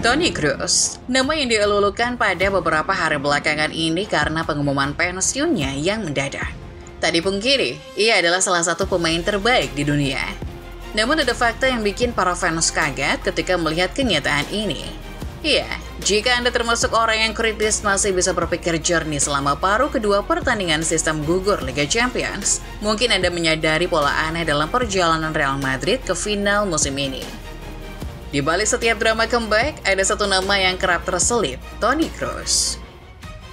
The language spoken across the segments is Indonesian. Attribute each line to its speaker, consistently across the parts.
Speaker 1: Toni Kroos, nama yang dielulukan pada beberapa hari belakangan ini karena pengumuman pensiunnya yang mendadak. Tak dipungkiri, ia adalah salah satu pemain terbaik di dunia. Namun ada fakta yang bikin para fans kaget ketika melihat kenyataan ini. Iya, jika Anda termasuk orang yang kritis masih bisa berpikir jernih selama paruh kedua pertandingan sistem gugur Liga Champions, mungkin Anda menyadari pola aneh dalam perjalanan Real Madrid ke final musim ini. Di balik setiap drama comeback, ada satu nama yang kerap terselip, Toni Kroos.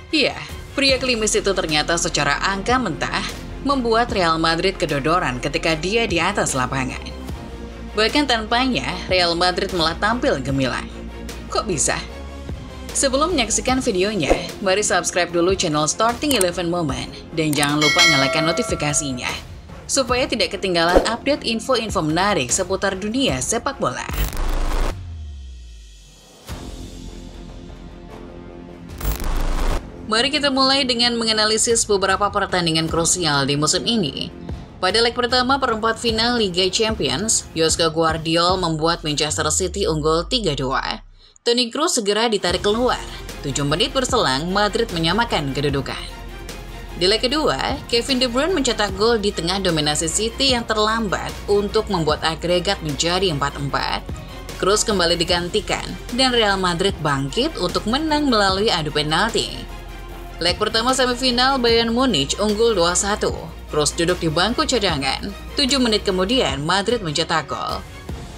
Speaker 1: Iya, pria klimis itu ternyata secara angka mentah membuat Real Madrid kedodoran ketika dia di atas lapangan. Bahkan tanpanya, Real Madrid malah tampil gemilang. Kok bisa? Sebelum menyaksikan videonya, mari subscribe dulu channel Starting 11 Moment dan jangan lupa nyalakan notifikasinya supaya tidak ketinggalan update info-info menarik seputar dunia sepak bola. Mari kita mulai dengan menganalisis beberapa pertandingan krusial di musim ini. Pada leg pertama perempat final Liga Champions, Josep Guardiola membuat Manchester City unggul 3-2. Toni Kroos segera ditarik keluar. 7 menit berselang, Madrid menyamakan kedudukan. Di leg kedua, Kevin De Bruyne mencetak gol di tengah dominasi City yang terlambat untuk membuat agregat menjadi 4-4. Kroos kembali digantikan, dan Real Madrid bangkit untuk menang melalui adu penalti. Leg pertama semifinal Bayern Munich unggul 2-1. Kroos duduk di bangku cadangan. 7 menit kemudian Madrid mencetak gol.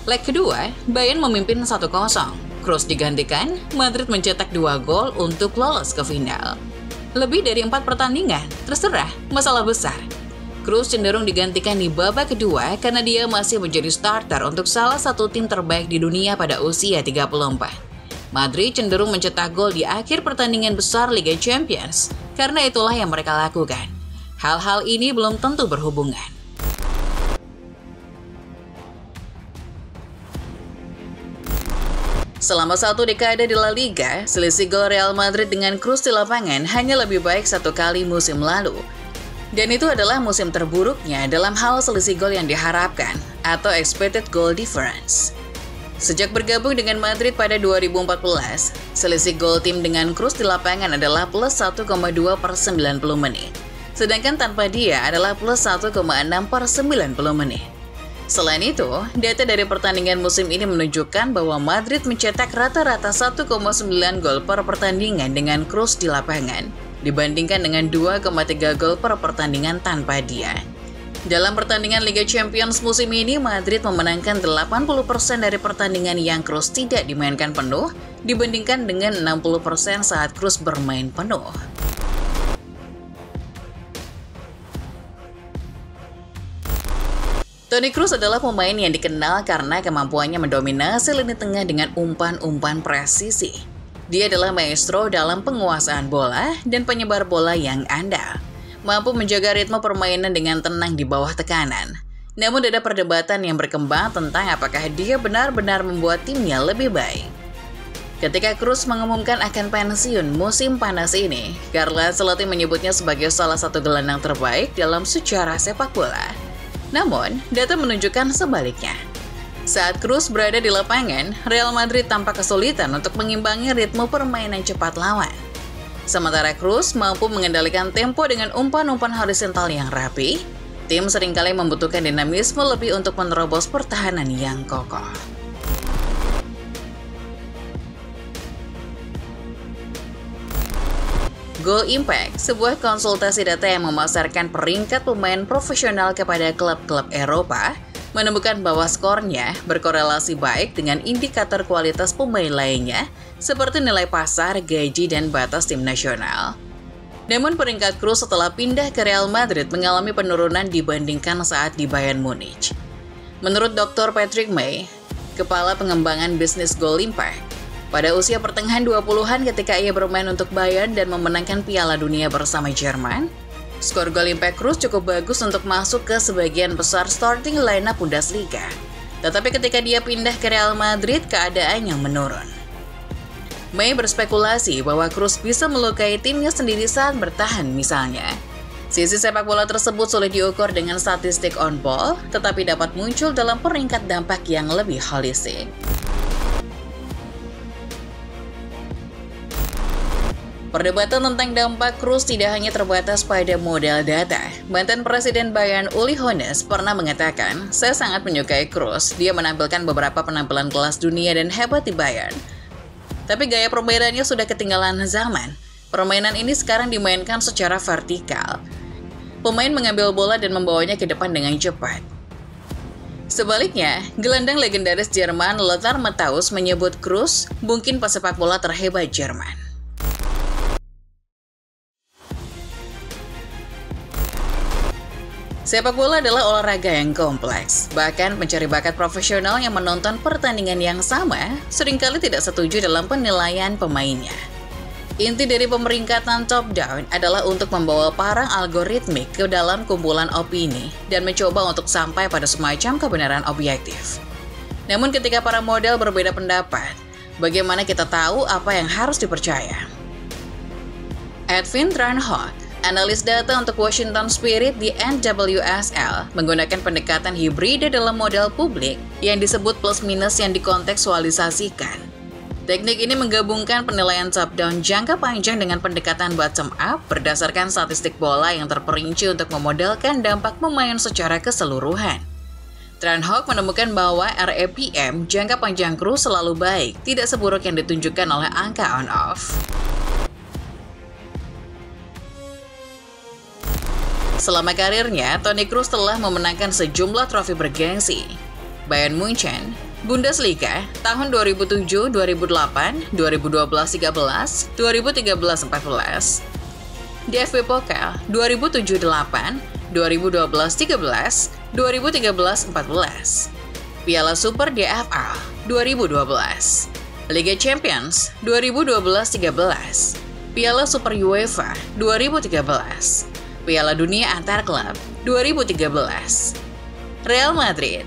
Speaker 1: Leg kedua, Bayern memimpin 1-0. Kroos digantikan, Madrid mencetak 2 gol untuk lolos ke final. Lebih dari 4 pertandingan, terserah, masalah besar. Kroos cenderung digantikan di babak kedua karena dia masih menjadi starter untuk salah satu tim terbaik di dunia pada usia 34. Madrid cenderung mencetak gol di akhir pertandingan besar Liga Champions, karena itulah yang mereka lakukan. Hal-hal ini belum tentu berhubungan. Selama 1 dekade di La Liga, selisih gol Real Madrid dengan Kroos di lapangan hanya lebih baik 1 kali musim lalu. Dan itu adalah musim terburuknya dalam hal selisih gol yang diharapkan, atau expected goal difference. Sejak bergabung dengan Madrid pada 2014, selisih gol tim dengan Kroos di lapangan adalah plus 1,2 per 90 menit. Sedangkan tanpa dia adalah plus 1,6 per 90 menit. Selain itu, data dari pertandingan musim ini menunjukkan bahwa Madrid mencetak rata-rata 1,9 gol per pertandingan dengan Kroos di lapangan, dibandingkan dengan 2,3 gol per pertandingan tanpa dia. Dalam pertandingan Liga Champions musim ini, Madrid memenangkan 80% dari pertandingan yang Kroos tidak dimainkan penuh, dibandingkan dengan 60% saat Kroos bermain penuh. Toni Kroos adalah pemain yang dikenal karena kemampuannya mendominasi lini tengah dengan umpan-umpan presisi. Dia adalah maestro dalam penguasaan bola dan penyebar bola yang andal. Mampu menjaga ritme permainan dengan tenang di bawah tekanan. Namun ada perdebatan yang berkembang tentang apakah dia benar-benar membuat timnya lebih baik. Ketika Kroos mengumumkan akan pensiun musim panas ini, Carlo Ancelotti menyebutnya sebagai salah satu gelandang terbaik dalam sejarah sepak bola. Namun, data menunjukkan sebaliknya. Saat Kroos berada di lapangan, Real Madrid tampak kesulitan untuk mengimbangi ritme permainan cepat lawan. Sementara Kroos mampu mengendalikan tempo dengan umpan-umpan horizontal yang rapi, tim seringkali membutuhkan dinamisme lebih untuk menerobos pertahanan yang kokoh. Goal Impact, sebuah konsultasi data yang memasarkan peringkat pemain profesional kepada klub-klub Eropa, menemukan bahwa skornya berkorelasi baik dengan indikator kualitas pemain lainnya, seperti nilai pasar, gaji, dan batas tim nasional. Namun peringkat Kroos setelah pindah ke Real Madrid mengalami penurunan dibandingkan saat di Bayern Munich. Menurut Dr. Patrick May, kepala pengembangan bisnis Goal Impact, pada usia pertengahan 20-an ketika ia bermain untuk Bayern dan memenangkan Piala Dunia bersama Jerman, skor Goal Impact Kroos cukup bagus untuk masuk ke sebagian besar starting lineup Bundesliga. Tetapi ketika dia pindah ke Real Madrid, keadaannya menurun. May berspekulasi bahwa Kroos bisa melukai timnya sendiri saat bertahan misalnya. Sisi sepak bola tersebut sulit diukur dengan statistik on ball, tetapi dapat muncul dalam peringkat dampak yang lebih holistik. Perdebatan tentang dampak Kroos tidak hanya terbatas pada modal data. Mantan Presiden Bayern Uli Hoeneß pernah mengatakan, "Saya sangat menyukai Kroos. Dia menampilkan beberapa penampilan kelas dunia dan hebat di Bayern. Tapi gaya permainannya sudah ketinggalan zaman. Permainan ini sekarang dimainkan secara vertikal. Pemain mengambil bola dan membawanya ke depan dengan cepat." Sebaliknya, gelandang legendaris Jerman Lothar Matthäus menyebut Kroos mungkin pesepak bola terhebat Jerman. Sepak bola adalah olahraga yang kompleks. Bahkan pencari bakat profesional yang menonton pertandingan yang sama seringkali tidak setuju dalam penilaian pemainnya. Inti dari pemeringkatan top-down adalah untuk membawa parang algoritmik ke dalam kumpulan opini dan mencoba untuk sampai pada semacam kebenaran objektif. Namun ketika para model berbeda pendapat, bagaimana kita tahu apa yang harus dipercaya? Edwin Tranhoff, analis data untuk Washington Spirit di NWSL, menggunakan pendekatan hibrida dalam modal publik yang disebut plus-minus yang dikontekstualisasikan. Teknik ini menggabungkan penilaian top-down jangka panjang dengan pendekatan bottom-up berdasarkan statistik bola yang terperinci untuk memodelkan dampak pemain secara keseluruhan. Tranhoff menemukan bahwa RAPM jangka panjang Kroos selalu baik, tidak seburuk yang ditunjukkan oleh angka on-off. Selama karirnya, Toni Kroos telah memenangkan sejumlah trofi bergengsi. Bayern Munchen, Bundesliga, tahun 2007, 2008, 2012-13, 2013-14, DFB Pokal, 2007-8, 2012-13, 2013-14, Piala Super DFL, 2012, Liga Champions, 2012-13, Piala Super UEFA, 2013, Piala Dunia Antar Klub 2013, Real Madrid,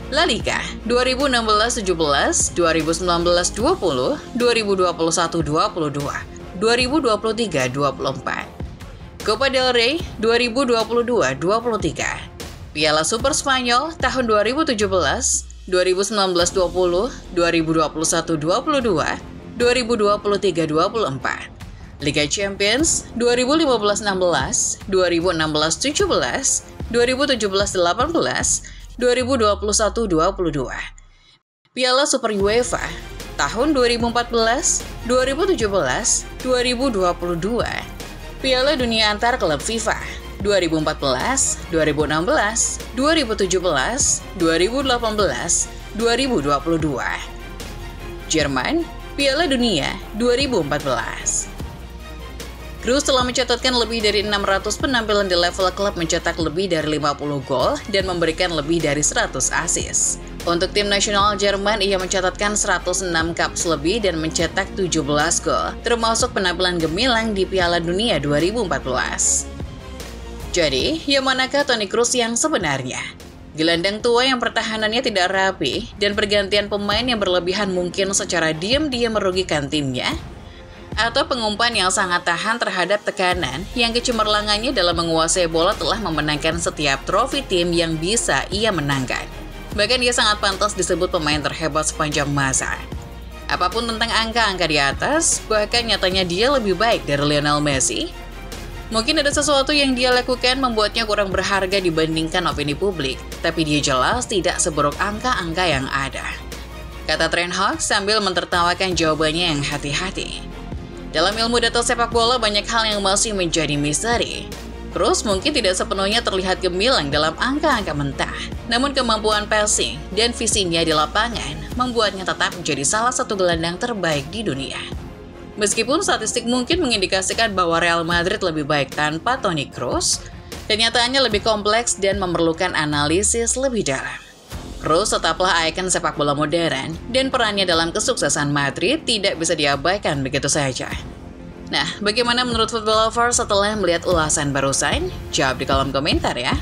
Speaker 1: La Liga 2016-17, 2019-20, 2021-22, 2023-24, Copa del Rey 2022-23, Piala Super Spanyol tahun 2017, 2019-20, 2021-22, 2023-24, Liga Champions 2015-16, 2016-17, 2017-18, 2021-22, Piala Super UEFA tahun 2014, 2017, 2022, Piala Dunia Antar Klub FIFA 2014, 2016, 2017, 2018, 2022, Jerman, Piala Dunia 2014. Kroos telah mencatatkan lebih dari 600 penampilan di level klub, mencetak lebih dari 50 gol, dan memberikan lebih dari 100 assist. Untuk tim nasional Jerman, ia mencatatkan 106 caps lebih dan mencetak 17 gol, termasuk penampilan gemilang di Piala Dunia 2014. Jadi, yang manakah Toni Kroos yang sebenarnya? Gelandang tua yang pertahanannya tidak rapi dan pergantian pemain yang berlebihan mungkin secara diam-diam merugikan timnya? Atau pengumpan yang sangat tahan terhadap tekanan yang kecemerlangannya dalam menguasai bola telah memenangkan setiap trofi tim yang bisa ia menangkan. Bahkan dia sangat pantas disebut pemain terhebat sepanjang masa. Apapun tentang angka-angka di atas, bahkan nyatanya dia lebih baik dari Lionel Messi. Mungkin ada sesuatu yang dia lakukan membuatnya kurang berharga dibandingkan opini publik, tapi dia jelas tidak seburuk angka-angka yang ada, kata Tranhoff sambil mentertawakan jawabannya yang hati-hati. Dalam ilmu data sepak bola, banyak hal yang masih menjadi misteri. Kroos mungkin tidak sepenuhnya terlihat gemilang dalam angka-angka mentah, namun kemampuan passing dan visinya di lapangan membuatnya tetap menjadi salah satu gelandang terbaik di dunia. Meskipun statistik mungkin mengindikasikan bahwa Real Madrid lebih baik tanpa Toni Kroos, kenyataannya lebih kompleks dan memerlukan analisis lebih dalam. Kroos tetaplah ikon sepak bola modern, dan perannya dalam kesuksesan Madrid tidak bisa diabaikan begitu saja. Nah, bagaimana menurut Football Lovers setelah melihat ulasan barusan? Jawab di kolom komentar ya!